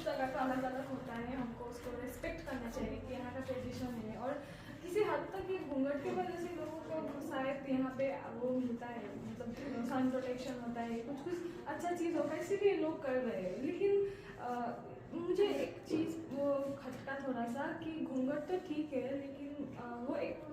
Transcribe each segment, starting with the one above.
जगह का अलग अलग होता है, हमको उसको रिस्पेक्ट करना चाहिए कि यहाँ का ट्रेडिशन है। और किसी हद तक ये घूंघट की वजह से लोगों को शायद यहाँ पे वो मिलता है, मतलब सन प्रोटेक्शन होता है, कुछ कुछ अच्छा चीज़ होगा, इसीलिए लोग कर रहे हैं। लेकिन मुझे एक चीज़ वो खटका थोड़ा सा कि घूंघट तो ठीक है, लेकिन वो एक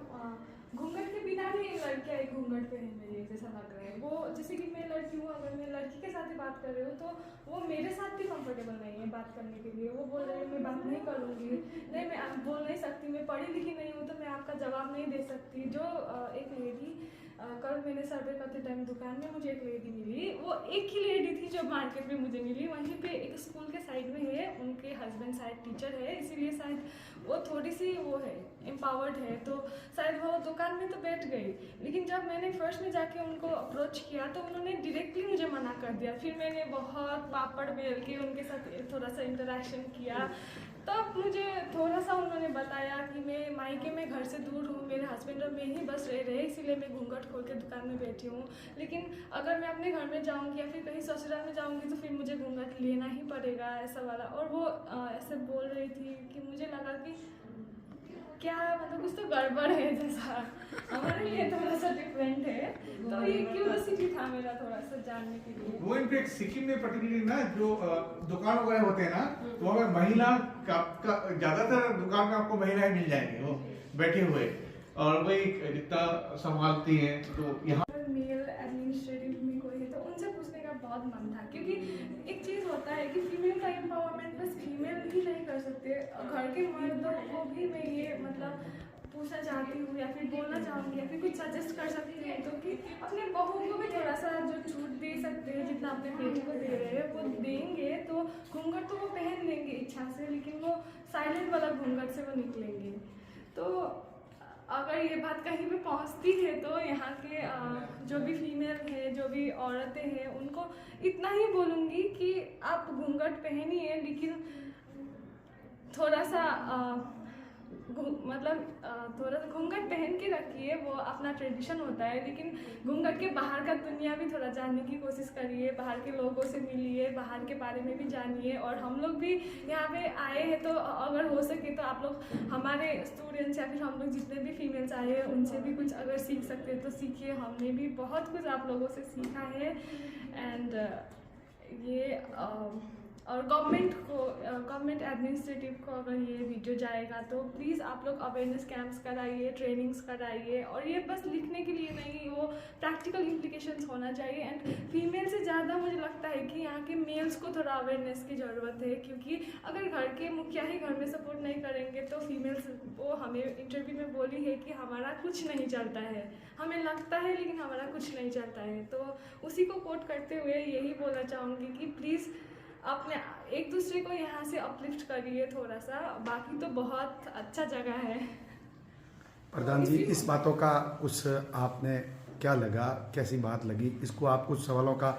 घूंघट के बिना भी एक लड़कियाँ एक घूंघट पहन रही है जैसा लग रहा है। वो जैसे कि मैं लड़की हूँ, अगर मैं लड़की के साथ ही बात कर रही हूँ तो वो मेरे साथ भी कंफर्टेबल नहीं है बात करने के लिए। वो बोल रही है मैं बात नहीं करूँगी, नहीं मैं बोल नहीं सकती, मैं पढ़ी लिखी नहीं हूँ तो मैं आपका जवाब नहीं दे सकती। जो एक लेडी कल मैंने सर्वे करते टाइम दुकान में मुझे एक लेडी मिली, वो एक ही लेडी थी जो मार्केट में मुझे मिली। वहीं पे एक स्कूल के साइड में है, उनके हस्बैंड शायद टीचर है, इसीलिए शायद वो थोड़ी सी वो है एम्पावर्ड है, तो शायद वो दुकान में तो बैठ गई। लेकिन जब मैंने फर्स्ट में जाके उनको अप्रोच किया तो उन्होंने डायरेक्टली मुझे मना कर दिया। फिर मैंने बहुत पापड़ बेल के उनके साथ थोड़ा सा इंटरेक्शन किया, तब मुझे थोड़ा सा उन्होंने बताया कि मैं मायके में घर से दूर हूँ, मेरे हस्बैंड और मैं ही बस रह रहे, इसीलिए मैं घूंघट खोल के दुकान में बैठी हूँ। लेकिन अगर मैं अपने घर में जाऊँगी या फिर कहीं ससुराल में जाऊँगी तो फिर मुझे घूंघट लेना ही पड़ेगा, ऐसा वाला। और वो ऐसे बोल रही थी कि मुझे लगा कि क्या मतलब कुछ तो गड़बड़ है जैसा, हमारे लिए थोड़ा सा डिफरेंट है। तो ये क्यूरियोसिटी था मेरा थोड़ा सा जानने के लिए। वो इनफैक्ट सिक्किम में पर्टिकुलरली ना जो दुकान वगैरह होते हैं ना, तो वहाँ महिला का ज्यादातर दुकान में आपको महिलाएं मिल जाएंगी वो बैठे हुए, और वही जितना संभालती हैं। तो यहाँ मेल एडमिनिस्ट्रेटिव में कोई है तो उनसे पूछने का बहुत मन था, क्योंकि एक चीज़ होता है कि फीमेल का एम्पावरमेंट बस फीमेल ही नहीं कर सकते, घर के मर्दों को भी मैं ये मतलब पूछना चाहती हूँ या फिर बोलना चाहूँगी या फिर कुछ सजेस्ट कर सकती हैं, तो कि अपने बहू को भी थोड़ा सा जो छूट दे सकते हैं जितना अपने बेटी को दे रहे हैं वो देंगे तो घूंघट तो वो पहन लेंगे इच्छा से, लेकिन वो साइलेंट वाला घूंघट से वो निकलेंगे। तो अगर ये बात कहीं पे पहुंचती है तो यहाँ के जो भी फीमेल है, जो भी औरतें हैं, उनको इतना ही बोलूँगी कि आप घूंघट पहनिए, लेकिन थोड़ा सा मतलब थोड़ा सा घूंघट पहन के रखिए, वो अपना ट्रेडिशन होता है। लेकिन घूंघट के बाहर का दुनिया भी थोड़ा जानने की कोशिश करिए, बाहर के लोगों से मिलिए, बाहर के बारे में भी जानिए। और हम लोग भी यहाँ पे आए हैं तो अगर हो सके तो आप लोग हमारे स्टूडेंट्स या फिर हम लोग जितने भी फीमेल्स आए हैं उनसे भी कुछ अगर सीख सकते हैं तो सीखिए। हमने भी बहुत कुछ आप लोगों से सीखा है। एंड ये और गवर्नमेंट एडमिनिस्ट्रेटिव को अगर ये वीडियो जाएगा तो प्लीज़ आप लोग अवेयरनेस कैंप्स कराइए, ट्रेनिंग्स कराइए। और ये बस लिखने के लिए नहीं, वो प्रैक्टिकल इम्प्लीकेशंस होना चाहिए। एंड फीमेल से ज़्यादा मुझे लगता है कि यहाँ के मेल्स को थोड़ा अवेयरनेस की ज़रूरत है, क्योंकि अगर घर के मुखिया ही घर में सपोर्ट नहीं करेंगे तो फीमेल्स, वो हमें इंटरव्यू में बोली है कि हमारा कुछ नहीं चलता है, हमें लगता है लेकिन हमारा कुछ नहीं चलता है। तो उसी को कोट करते हुए यही बोलना चाहूँगी कि प्लीज़ अपने एक दूसरे को यहाँ से अपलिफ्ट करिए थोड़ा सा, बाकी तो बहुत अच्छा जगह है। प्रधान जी, इस बातों का कुछ आपने क्या लगा, कैसी बात लगी, इसको आप कुछ सवालों का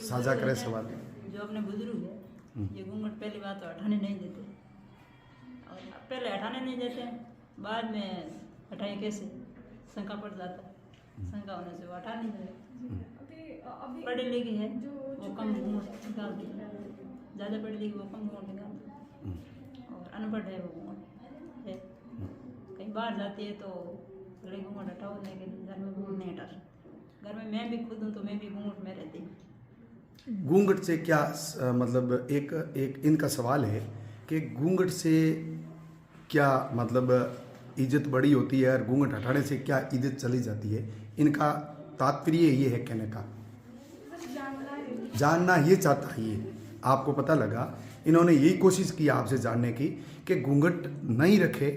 साझा करें। सवाल जो अपने बुजुर्ग है, ये घूंघट पहली बात तो हटाने नहीं देते, और पहले हटाने नहीं देते, बाद में हटाए कैसे, शंका पड़ जाता है, शंका होने से वो हटा नहीं देते। अभी पढ़ी लिखी है जो वो कम घूंघट निकालती है, ज़्यादा पढ़ी लिखी वो कम घूंघट निकालती है, और अनपढ़ है वो घूंघट है। कहीं बाहर जाती है तो बड़े घूंघट हटाओ, लेकिन घर में घूंघट नहीं हटा सकती। घर में मैं भी खुद हूँ तो मैं भी घूंघट में रहती हूँ। घूंघट से क्या मतलब एक इनका सवाल है कि घूंघट से क्या मतलब इज्जत बड़ी होती है और घूंघट हटाने से क्या इज्जत चली जाती है। इनका तात्पर्य ये है कहने का, जानना ये चाहता है। ये आपको पता लगा, इन्होंने यही कोशिश की आपसे जानने की कि घूंघट नहीं रखे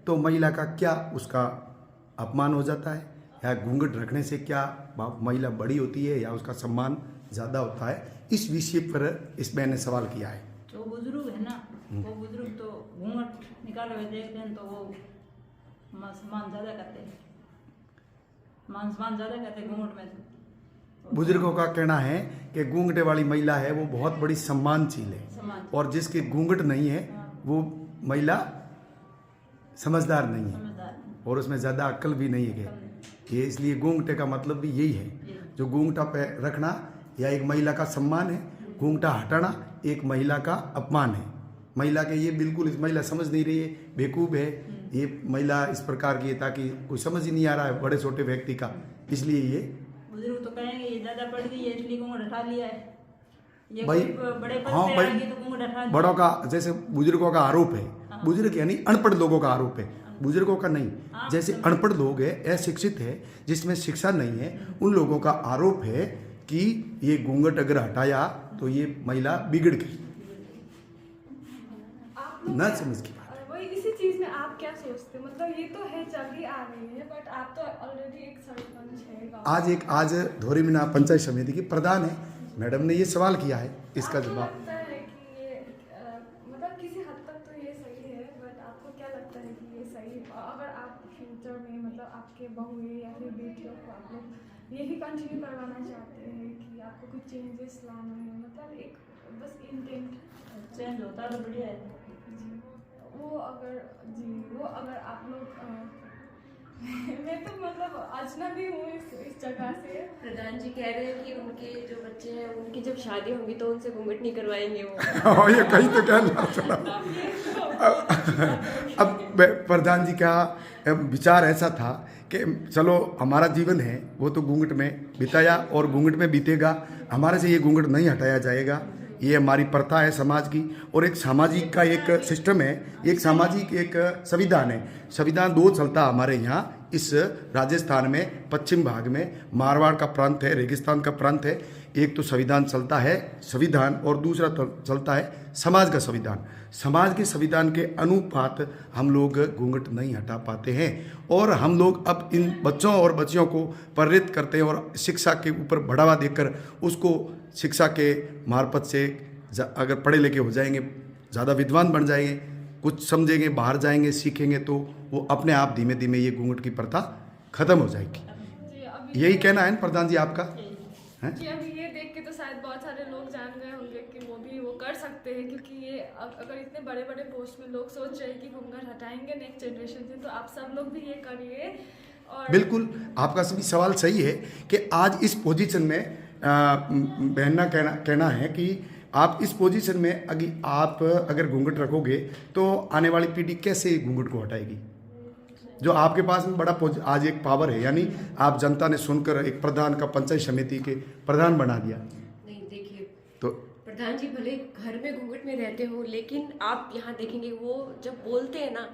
तो महिला का क्या उसका अपमान हो जाता है, या घूंघट रखने से क्या महिला बड़ी होती है या उसका सम्मान ज़्यादा होता है। इस विषय पर इस मैंने सवाल किया है। जो बुजुर्ग है ना, वो बुजुर्ग तो घूंघट निकाले हुए देखते हैं तो वो सम्मान ज़्यादा करते हैं, सम्मान ज़्यादा करते हैं घूंघट में। बुजुर्गों का कहना है कि घूंघटे वाली महिला है वो बहुत बड़ी सम्मानशील है, और जिसके घूंघट नहीं है वो महिला समझदार नहीं है, और उसमें ज़्यादा अक्ल भी नहीं है। ये इसलिए घूंघटे का मतलब भी यही है, जो घूंघटा पे रखना या एक महिला का सम्मान है, घूंघटा हटाना एक महिला का अपमान है। महिला के ये बिल्कुल इस महिला समझ नहीं रही है, बेवकूफ़ है ये महिला इस प्रकार की है, ताकि कोई समझ ही नहीं आ रहा है बड़े छोटे व्यक्ति का, इसलिए ये बुजुर्ग तो कहेंगे ये ज़्यादा पढ़ गई है इसलिए घूंघट हटा लिया है। ये भाई कोई बड़े पद हाँ पे भाई, आएगी तो घूंघट हटा लिया। बड़ों का जैसे बुजुर्गों का आरोप है, बुजुर्ग यानी अनपढ़ लोगों का आरोप है, बुजुर्गों का नहीं। जैसे अनपढ़ लोग है, अशिक्षित है, जिसमें शिक्षा नहीं है, उन लोगों का आरोप है कि ये घूंघट अगर हटाया तो ये महिला बिगड़ गई, आप लोग ना क्या- समझ की बात। वही इसी चीज में आप क्या सोचते हैं? मतलब ये तो है चली आ रही है, बट आप तो ऑलरेडी एक सरपंच है गाँव। आज धोरीमीना पंचायत समिति की प्रधान है, मैडम ने ये सवाल किया है, इसका आपको जवाब लगता है कि ये मतलब किसी हद तक तो ये सही है, बट आपको क्या लगता है कि ये सही, अगर आप फ्यूचर में मतलब आपके बहू या फिर बेटियों को आप लोग यही कंटिन्यू करवाना चाहते हैं कि आपको कुछ चेंजेस लाना है, मतलब एक बस इंटेंट चेंज होता तो बढ़िया है। जी वो अगर आप लोग मैं तो मतलब अजनबी हूँ इस जगह से। प्रधान जी कह रहे हैं कि उनके जो बच्चे हैं उनकी जब शादी होगी तो उनसे घूंघट नहीं करवाएंगे वो। ये कहीं तो कहना चला। अब प्रधान जी का विचार ऐसा था कि चलो हमारा जीवन है वो तो घूंघट में बिताया और घूंघट में बीतेगा, हमारे से ये घूंघट नहीं हटाया जाएगा, ये हमारी प्रथा है समाज की, और एक सामाजिक का एक सिस्टम है, एक सामाजिक एक संविधान है। संविधान दो चलता हमारे यहाँ इस राजस्थान में, पश्चिम भाग में मारवाड़ का प्रांत है, रेगिस्तान का प्रांत है। एक तो संविधान चलता है संविधान, और दूसरा चलता है समाज का संविधान। समाज के संविधान के अनुपात हम लोग घूंघट नहीं हटा पाते हैं, और हम लोग अब इन बच्चों और बच्चियों को प्रेरित करते हैं और शिक्षा के ऊपर बढ़ावा देकर उसको शिक्षा के मार्फत से अगर पढ़े लिखे हो जाएंगे, ज़्यादा विद्वान बन जाएंगे, कुछ समझेंगे, बाहर जाएंगे, सीखेंगे, तो वो अपने आप धीमे धीमे ये घूंघट की प्रथा खत्म हो जाएगी। जी अभी यही कहना है ना प्रधान जी आपका? हैं? जी अभी ये देख के तो शायद बहुत सारे लोग जान गए होंगे कि वो भी वो कर सकते हैं, क्योंकि ये अगर इतने बड़े बड़े पोस्ट में लोग सोच रहे हैं कि घूंघट हटाएंगे नेक्स्ट जनरेशन से, तो आप सब लोग भी ये करिए। और बिल्कुल आपका सभी सवाल सही है कि आज इस पोजीशन में बहन ना कहना है कि आप इस पोजीशन में आप अगर घूंघट रखोगे तो आने वाली पीढ़ी कैसे घूंघट को हटाएगी? जो आपके पास में बड़ा आज एक पावर है, यानी आप जनता ने सुनकर एक प्रधान का पंचायत समिति के प्रधान बना दिया। नहीं देखिए तो प्रधान जी भले घर में घूंघट में रहते हो, लेकिन आप यहाँ देखेंगे वो जब बोलते हैं ना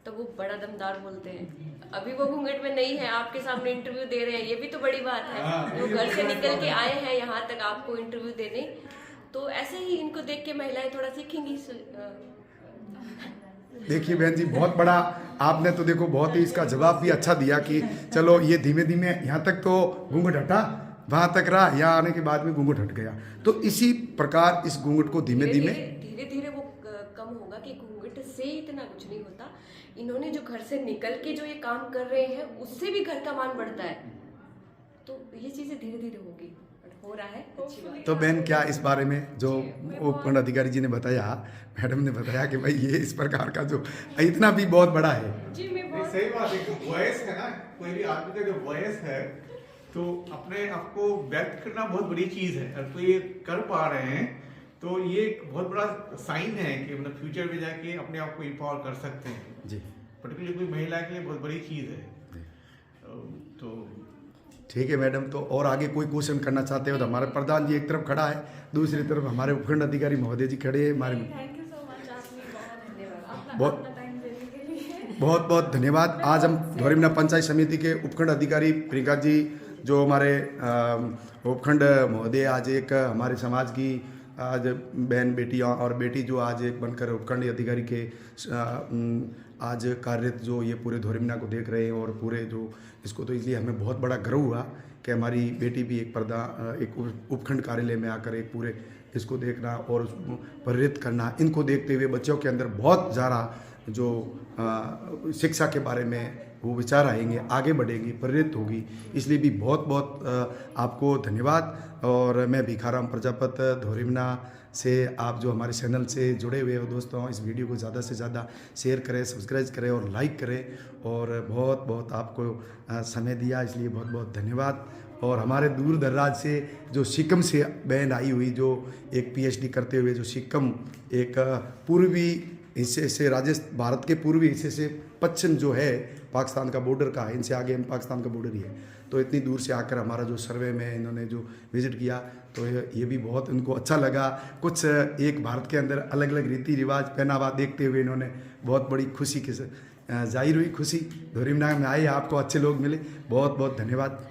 तो वो बड़ा दमदार बोलते हैं। अभी वो घूंघट में नहीं है, आपके सामने इंटरव्यू दे रहे हैं, ये भी तो बड़ी बात है। वो घर से निकल के आए हैं यहाँ तक आपको इंटरव्यू देने, तो ऐसे ही इनको देख के महिलाएं थोड़ा सीखेंगी। देखिए बहन जी, बहुत बड़ा आपने तो देखो बहुत ही इसका जवाब भी अच्छा दिया कि चलो ये धीमे धीमे यहाँ तक तो घूंघट हटा, वहाँ तक रहा, यहाँ आने के बाद में घूंघट हट गया। तो इसी प्रकार इस घूंघट को धीमे धीमे वो कम होगा कि घूंघट से इतना कुछ नहीं होता। इन्होंने जो घर से निकल के जो ये काम कर रहे हैं उससे भी घर का मान बढ़ता है, तो ये चीजें धीरे धीरे होगी, हो रहा है, अच्छी बात। तो बहन क्या इस बारे में जो उपखंड अधिकारी जी ने बताया, मैडम ने बताया कि भाई ये इस प्रकार का जो इतना भी बहुत बड़ा है। जी मैं ये बहुत सही बात है। वॉइस है ना, कोई भी आदमी का जो वॉइस है तो अपने आप को व्यक्त करना बहुत बड़ी चीज है, और तो ये कर पा रहे हैं तो ये एक बहुत बड़ा साइन है कि मतलब फ्यूचर में जाके अपने आप को एम्पावर कर सकते हैं जी पर्टिकुलरली कोई महिला के लिए बहुत बड़ी चीज है। तो ठीक है मैडम, तो और आगे कोई क्वेश्चन करना चाहते हो तो हमारे प्रधान जी एक तरफ खड़ा है, दूसरी तरफ हमारे उपखंड अधिकारी महोदय जी खड़े हैं हमारे। थैंक यू सो मच, आपने बहुत- अपना टाइम देने के लिए। बहुत बहुत धन्यवाद। आज हम धोरीमीना पंचायत समिति के उपखंड अधिकारी प्रियंका जी, जो हमारे उपखंड महोदय, आज एक हमारे समाज की आज बहन बेटियां और बेटी जो आज एक बनकर उपखंड अधिकारी के आज कार्यरत जो ये पूरे धोरीमीना को देख रहे हैं और पूरे जो इसको, तो इसलिए हमें बहुत बड़ा गर्व हुआ कि हमारी बेटी भी एक उपखंड कार्यालय में आकर एक पूरे इसको देखना और प्रेरित करना, इनको देखते हुए बच्चों के अंदर बहुत ज़्यादा जो शिक्षा के बारे में वो विचार आएंगे, आगे बढ़ेंगी, प्रेरित होगी। इसलिए भी बहुत बहुत आपको धन्यवाद। और मैं भिखाराम प्रजापति धोरीमीना से, आप जो हमारे चैनल से जुड़े हुए हो दोस्तों, इस वीडियो को ज़्यादा से ज़्यादा शेयर करें, सब्सक्राइब करें और लाइक करें, और बहुत बहुत आपको समय दिया इसलिए बहुत बहुत धन्यवाद। और हमारे दूर दराज से जो सिक्किम से बहन आई हुई, जो एक PhD करते हुए, जो सिक्किम एक पूर्वी हिस्से से, भारत के पूर्वी हिस्से से पश्चिम जो है पाकिस्तान का बॉर्डर का है, इनसे आगे हम पाकिस्तान का बॉर्डर ही है, तो इतनी दूर से आकर हमारा जो सर्वे में इन्होंने जो विज़िट किया, तो ये भी बहुत उनको अच्छा लगा। कुछ एक भारत के अंदर अलग अलग रीति रिवाज पहनावा देखते हुए इन्होंने बहुत बड़ी खुशी के जाहिर हुई, खुशी धोरीमनाग में आए, आपको अच्छे लोग मिले, बहुत बहुत धन्यवाद।